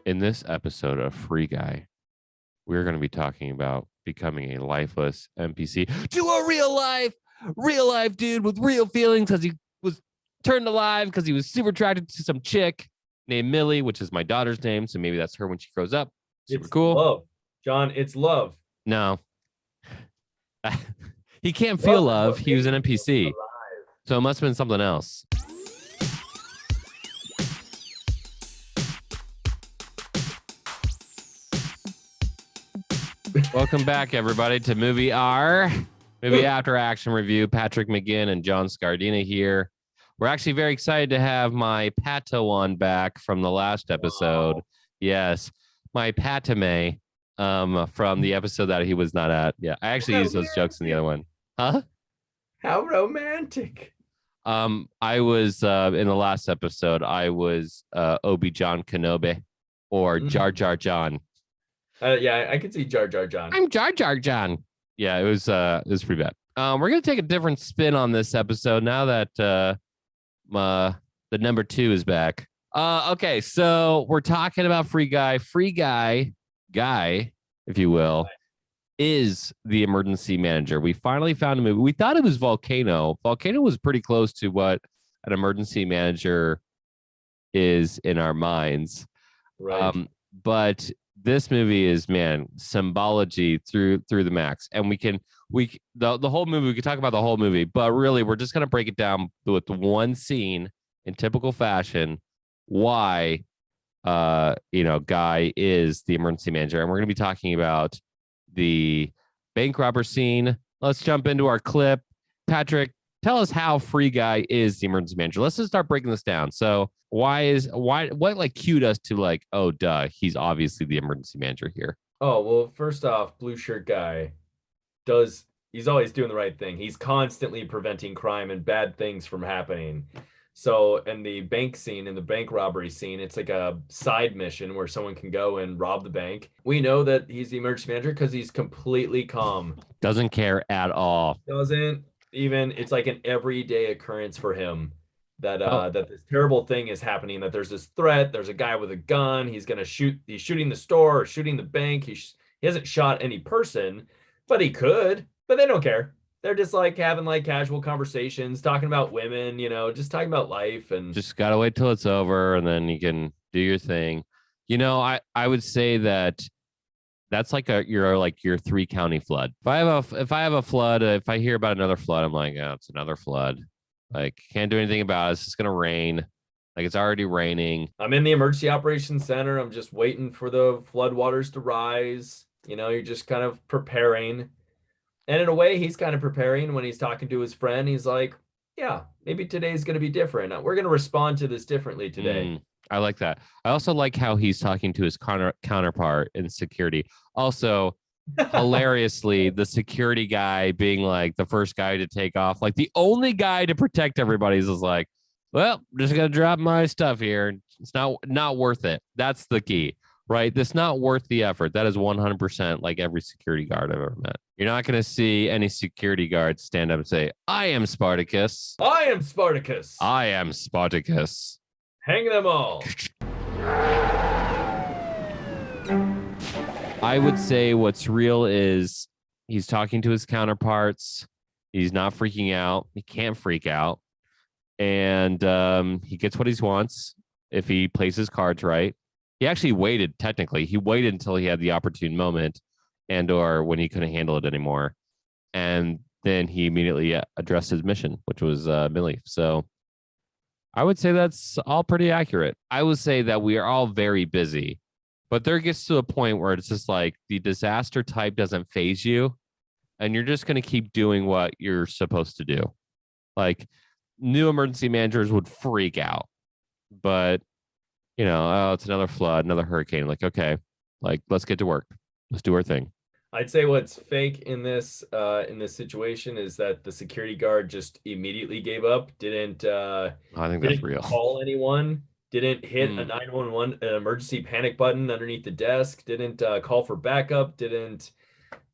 In this episode of Free Guy, we're going to be talking about becoming a lifeless NPC to a real life dude with real feelings because he was turned alive because he was super attracted to some chick named Millie, which is my daughter's name. So maybe that's her when she grows up. Super It's cool. love, John. It's love. No, he can't feel love. He was an NPC. So it must have been something else. Welcome back, everybody, to Movie AAR, Movie After Action Review. Patrick McGinn and John Scardina here. We're actually very excited to have my Padawan back from the last episode. Wow. Yes, my Padme from the episode that he was not at. Yeah, I actually used those jokes in the other one. Huh? How romantic. I was in the last episode, I was Obi-Jon Kenobi or Jar Jar John. Yeah, I could see Jar Jar John. I'm Jar Jar John. Yeah, it was pretty bad. We're gonna take a different spin on this episode now that the number 2 is back. Okay, so we're talking about Free Guy. Free Guy, if you will, is the emergency manager. We finally found a movie. We thought it was Volcano. Volcano was pretty close to what an emergency manager is in our minds. Right. But this movie is, man, symbology through the max. And the whole movie, we could talk about the whole movie, but really we're just going to break it down with one scene in typical fashion, why Guy is the emergency manager. And we're going to be talking about the bank robber scene. Let's jump into our clip. Patrick, tell us how Free Guy is the emergency manager. Let's just start breaking this down. So what like cued us to like, oh duh, he's obviously the emergency manager here. Oh, well, first off, blue shirt guy he's always doing the right thing. He's constantly preventing crime and bad things from happening. So in the bank scene, in the bank robbery scene, it's like a side mission where someone can go and rob the bank. We know that he's the emergency manager because he's completely calm. Doesn't care at all. Doesn't even, it's like an everyday occurrence for him that that this terrible thing is happening, that there's this threat, there's a guy with a gun, he's shooting the store or shooting the bank. He hasn't shot any person, but he could, but they don't care. They're just like having like casual conversations, talking about women, just talking about life, and just gotta wait till it's over and then you can do your thing. I would say that's like your 3-county flood. If I have a flood, if I hear about another flood, I'm like, oh, it's another flood. Like, can't do anything about it. It's just gonna rain. Like, it's already raining. I'm in the emergency operations center. I'm just waiting for the floodwaters to rise. You're just kind of preparing. And in a way, he's kind of preparing when he's talking to his friend. He's like, yeah, maybe today's going to be different. We're going to respond to this differently today. I like that. I also like how he's talking to his counterpart in security. Also, hilariously, the security guy being like the first guy to take off, like the only guy to protect everybody is like, well, I'm just going to drop my stuff here. It's not worth it. That's the key. Right? That's not worth the effort. That is 100% like every security guard I've ever met. You're not going to see any security guards stand up and say, I am Spartacus. I am Spartacus. I am Spartacus. Hang them all. I would say what's real is he's talking to his counterparts. He's not freaking out. He can't freak out. And he gets what he wants if he plays his cards right. He actually waited, technically. He waited until he had the opportune moment or when he couldn't handle it anymore. And then he immediately addressed his mission, which was Millie. So I would say that's all pretty accurate. I would say that we are all very busy, but there gets to a point where it's just like the disaster type doesn't phase you, and you're just going to keep doing what you're supposed to do. Like, new emergency managers would freak out, but it's another flood, another hurricane. Like, okay, like, let's get to work. Let's do our thing. I'd say what's fake in this situation is that the security guard just immediately gave up. I think that's real. Call anyone. Didn't hit a 911 emergency panic button underneath the desk. Didn't call for backup. Didn't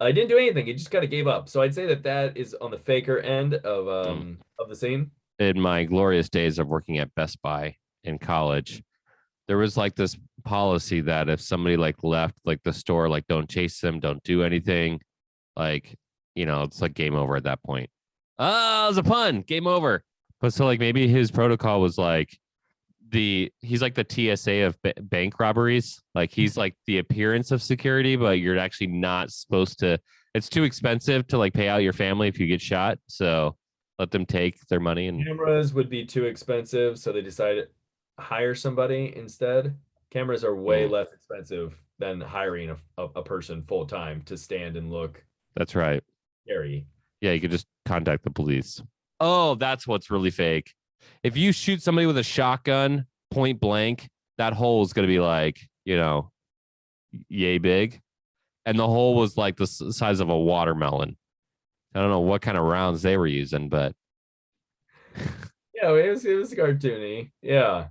do anything. He just kind of gave up. So I'd say that is on the faker end of the scene. In my glorious days of working at Best Buy in college, there was like this policy that if somebody like left like the store, like don't chase them, don't do anything, like it's like game over at that point. Oh, it was a pun. Game over. But so like maybe his protocol was like he's like the TSA of bank robberies. Like he's like the appearance of security, but you're actually not supposed to. It's too expensive to like pay out your family if you get shot. So let them take their money and Cameras would be too expensive, so they decided to hire somebody instead. Cameras are way less expensive than hiring a person full time to stand and look that's right. scary. Yeah, you could just contact the police. Oh, that's what's really fake. If you shoot somebody with a shotgun point blank, that hole is going to be like, yay big. And the hole was like the size of a watermelon. I don't know what kind of rounds they were using, but Yeah, it was cartoony. Yeah,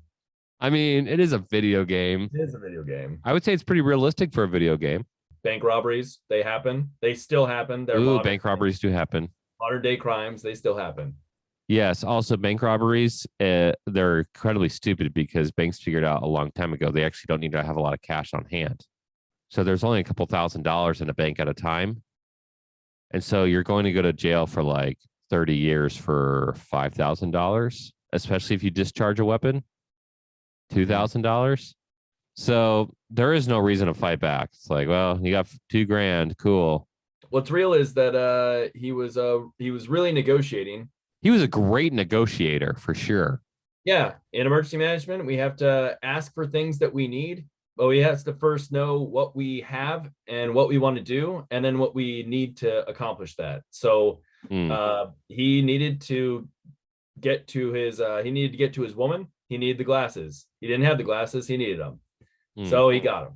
I mean, it is a video game. it is a video game. I would say it's pretty realistic for a video game. Bank robberies, they happen. They still happen. They're Ooh, bank robberies do happen. Modern day crimes, they still happen. Yes. Also, bank robberies, they're incredibly stupid because banks figured out a long time ago they actually don't need to have a lot of cash on hand. So there's only a couple $1,000s in a bank at a time. And so you're going to go to jail for like 30 years for $5,000, especially if you discharge a weapon, $2,000. So there is no reason to fight back. It's like, well, you got $2,000. Cool. What's real is that he was really negotiating. He was a great negotiator for sure. Yeah, in emergency management, we have to ask for things that we need, but we have to first know what we have and what we want to do, and then what we need to accomplish that. So he needed to get to his woman. He needed the glasses. He didn't have the glasses. He needed them. So he got them.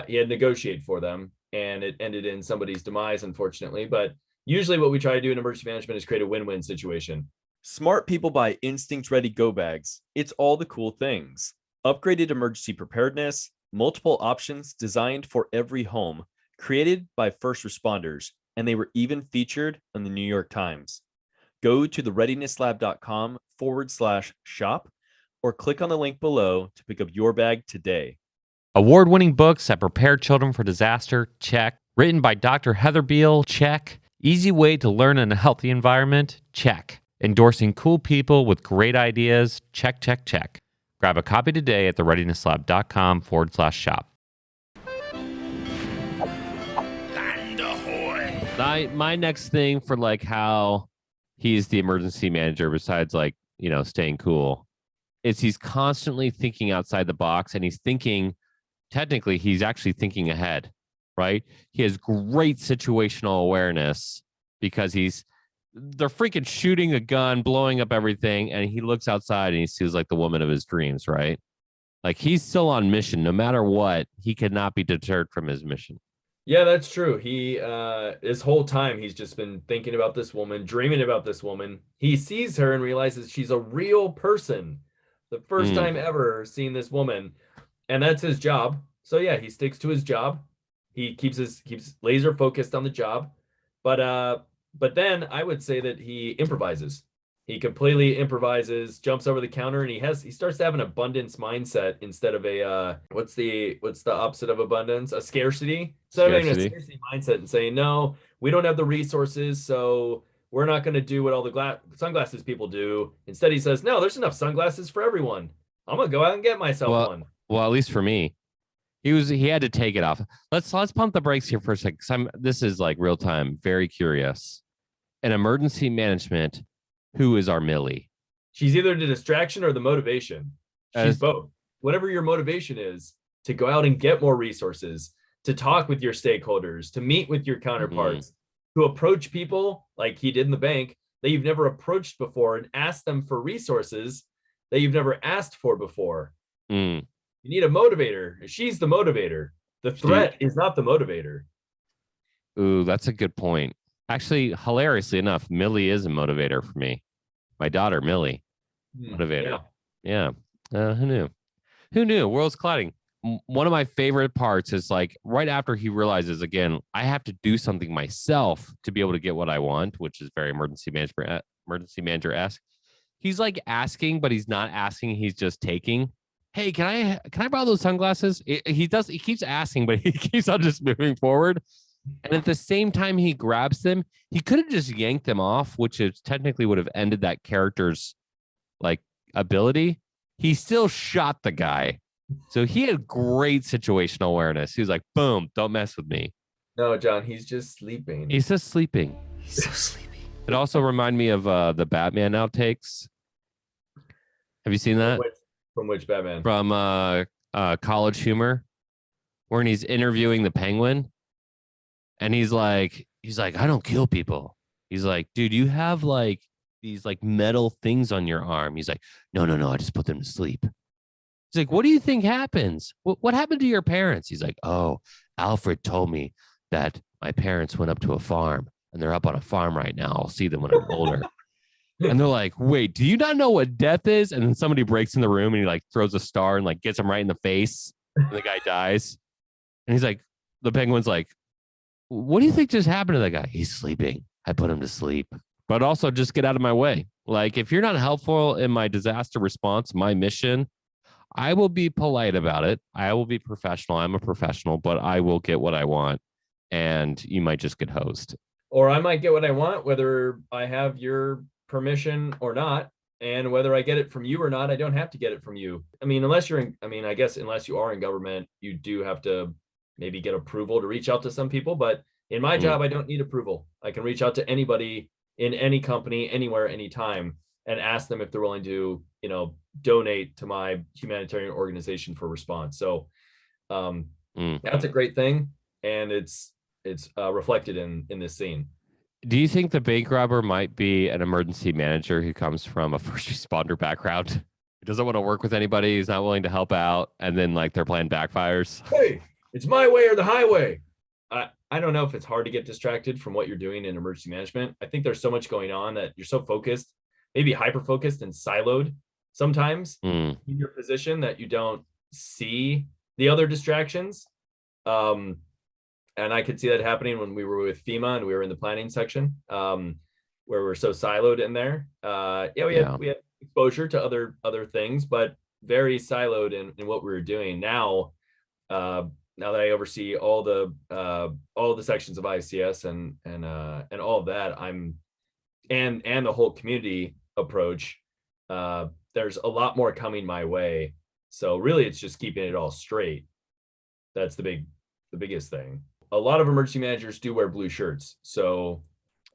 He had to negotiate for them, and it ended in somebody's demise, unfortunately. But usually what we try to do in emergency management is create a win-win situation. Smart people buy instinct-ready go bags. It's all the cool things. Upgraded emergency preparedness, multiple options designed for every home, created by first responders, and they were even featured in the New York Times. Go to thereadinesslab.com/shop or click on the link below to pick up your bag today. Award-winning books that prepare children for disaster, check. Written by Dr. Heather Beal, check. Easy way to learn in a healthy environment, check. Endorsing cool people with great ideas, check, check, check. Grab a copy today at thereadinesslab.com/shop. My next thing for like how he's the emergency manager, besides like, staying cool, is he's constantly thinking outside the box, and he's actually thinking ahead, right? He has great situational awareness because they're freaking shooting a gun, blowing up everything, and he looks outside and he sees like the woman of his dreams, right? Like he's still on mission. No matter what, he cannot be deterred from his mission. Yeah, that's true. He his whole time he's just been thinking about this woman, dreaming about this woman. He sees her and realizes she's a real person. The first time ever seeing this woman, and that's his job. So yeah, he sticks to his job. He keeps laser focused on the job. But then I would say that he improvises. He completely improvises, jumps over the counter, and he starts to have an abundance mindset instead of a what's the opposite of abundance? A scarcity. Instead of having a scarcity mindset and saying, no, we don't have the resources, so we're not going to do what all the sunglasses people do. Instead, he says, no, there's enough sunglasses for everyone. I'm gonna go out and get myself one. Well, at least for me. He had to take it off. Let's pump the brakes here for a second. This is like real time. Very curious. In emergency management, who is our Millie? She's either the distraction or the motivation. She's both. Whatever your motivation is, to go out and get more resources, to talk with your stakeholders, to meet with your counterparts, to approach people like he did in the bank that you've never approached before and ask them for resources that you've never asked for before. You need a motivator. She's the motivator. The threat is not the motivator. Ooh, that's a good point. Actually, hilariously enough, Millie is a motivator for me. My daughter, Millie, motivator. Yeah. Who knew? Who knew? Worlds colliding. One of my favorite parts is like right after he realizes, again, I have to do something myself to be able to get what I want, which is very emergency manager-esque. He's like asking, but he's not asking. He's just taking. hey, can I borrow those sunglasses? He keeps asking, but he keeps on just moving forward. And at the same time he grabs them, he could have just yanked them off, which is technically would have ended that character's like ability. He still shot the guy. So he had great situational awareness. He was like, boom, don't mess with me. No, John, he's just sleeping. He's just sleeping. He's so sleepy. It also reminded me of the Batman outtakes. Have you seen that? From which Batman? From College Humor, when he's interviewing the Penguin. And he's like, I don't kill people. He's like, dude, you have like these like metal things on your arm. He's like, no, I just put them to sleep. He's like, what do you think happens? What happened to your parents? He's like, oh, Alfred told me that my parents went up to a farm and they're up on a farm right now. I'll see them when I'm older. And they're like, wait, do you not know what death is? And then somebody breaks in the room and he like throws a star and like gets him right in the face. And the guy dies. And he's like, the Penguin's like, what do you think just happened to that guy? He's sleeping. I put him to sleep. But also just get out of my way. Like if you're not helpful in my disaster response, my mission, I will be polite about it. I will be professional. I'm a professional, but I will get what I want. And you might just get hosed. Or I might get what I want, whether I have your permission or not. And whether I get it from you or not, I don't have to get it from you. I mean, I guess unless you are in government, you do have to maybe get approval to reach out to some people. But in my job, I don't need approval. I can reach out to anybody in any company, anywhere, anytime, and ask them if they're willing to, donate to my humanitarian organization for response. So that's a great thing. And it's reflected in this scene. Do you think the bank robber might be an emergency manager who comes from a first responder background? He doesn't want to work with anybody. He's not willing to help out. And then like their plan backfires. Hey, it's my way or the highway. I don't know if it's hard to get distracted from what you're doing in emergency management. I think there's so much going on that you're so focused, maybe hyper-focused and siloed sometimes in your position that you don't see the other distractions. And I could see that happening when we were with FEMA and we were in the planning section, where we're so siloed in there. We had exposure to other things, but very siloed in what we were doing. Now that I oversee all the sections of ICS and all of that, and the whole community approach, there's a lot more coming my way. So really it's just keeping it all straight. That's the biggest thing. A lot of emergency managers do wear blue shirts. So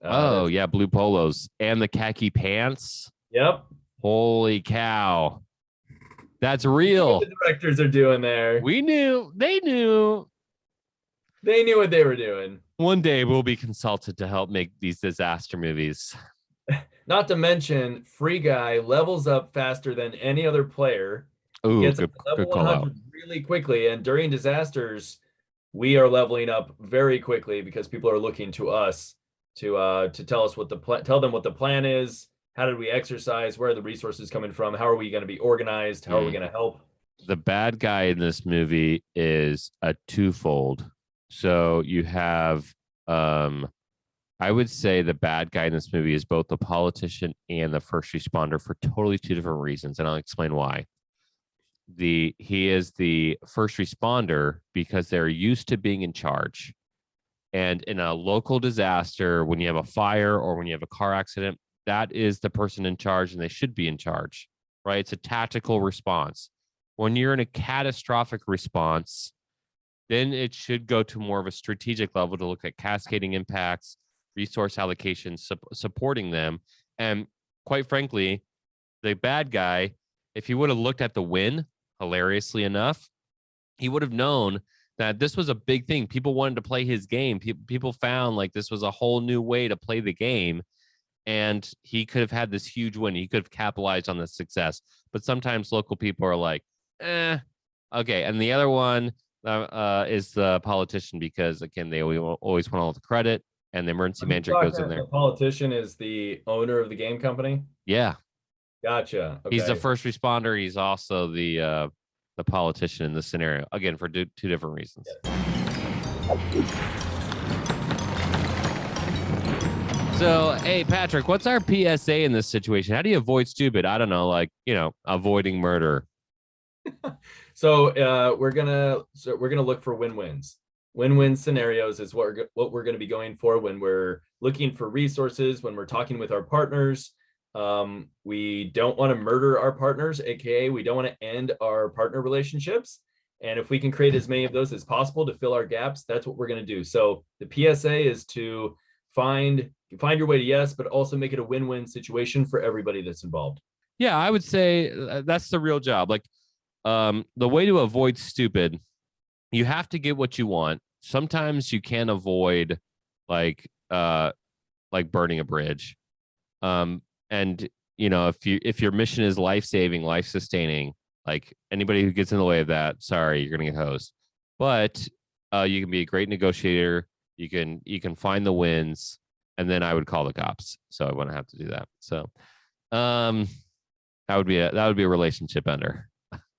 blue polos and the khaki pants. Yep. Holy cow. That's real. What the directors are doing there. We knew. They knew. They knew what they were doing. One day we'll be consulted to help make these disaster movies. Not to mention, Free Guy levels up faster than any other player. Ooh, gets good level call 100 out. really quickly. And during disasters, we are leveling up very quickly because people are looking to us to tell us tell them what the plan is. How did we exercise? Where are the resources coming from? How are we going to be organized? How are we going to help? The bad guy in this movie is a twofold. So you have, I would say the bad guy in this movie is both the politician and the first responder for totally two different reasons. And I'll explain why. He is the first responder because they're used to being in charge. And in a local disaster, when you have a fire or when you have a car accident, that is the person in charge and they should be in charge, right? It's a tactical response. When you're in a catastrophic response, then it should go to more of a strategic level to look at cascading impacts, resource allocation, supporting them. And quite frankly, the bad guy, if he would have looked at the win, hilariously enough, he would have known that this was a big thing. People wanted to play his game. People found like this was a whole new way to play the game. And he could have had this huge win. He could have capitalized on this success. But sometimes local people are like, okay. And the other one is the politician because, again, they always want all the credit. And the emergency manager goes in there. The politician is the owner of the game company? Yeah. Gotcha. Okay. He's the first responder. He's also the politician in this scenario. Again, for two different reasons. Yes. So, hey, Patrick, what's our PSA in this situation? How do you avoid stupid? I don't know, avoiding murder. So we're gonna look for win-wins. Win-win scenarios is what we're going to be going for when we're looking for resources, when we're talking with our partners. We don't want to murder our partners, aka we don't want to end our partner relationships. And if we can create as many of those as possible to fill our gaps, that's what we're going to do. So the PSA is to find your way to yes, but also make it a win-win situation for everybody that's involved. Yeah, I would say that's the real job. Like, the way to avoid stupid, you have to get what you want. Sometimes you can't avoid like burning a bridge. And if your mission is life-saving, life-sustaining, like anybody who gets in the way of that, sorry, you're gonna get hosed. But you can be a great negotiator. You can find the wins, and then I would call the cops. So I wouldn't have to do that. So that would be a relationship ender.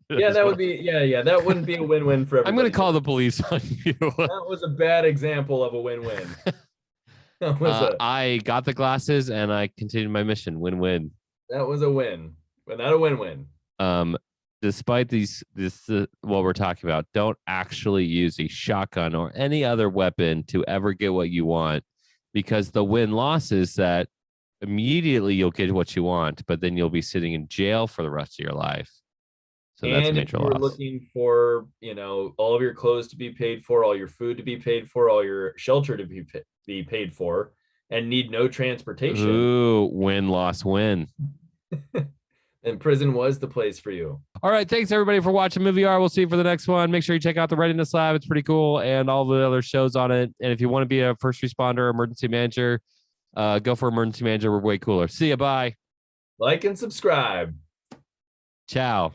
Yeah, that would be that wouldn't be a win-win for everybody. I'm going to call the police on you. That was a bad example of a win-win. I got the glasses and I continued my mission. Win-win. That was a win, but not a win-win. Despite what we're talking about, don't actually use a shotgun or any other weapon to ever get what you want, because the win-loss is that immediately you'll get what you want, but then you'll be sitting in jail for the rest of your life. So that's a major loss. If you're looking for, all of your clothes to be paid for, all your food to be paid for, all your shelter to be paid for, and need no transportation. Ooh, win, loss, win. And prison was the place for you. All right. Thanks, everybody, for watching Movie AAR. We'll see you for the next one. Make sure you check out the Readiness Lab. It's pretty cool. And all the other shows on it. And if you want to be a first responder, emergency manager, go for emergency manager. We're way cooler. See ya. Bye. Like and subscribe. Ciao.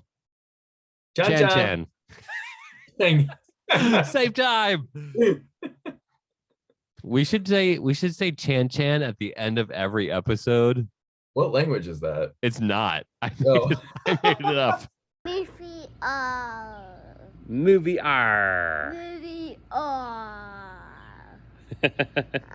Chan. Save time. We should say Chan at the end of every episode. What language is that? It's not. I made it up. Movie AAR. Movie AAR. Movie AAR.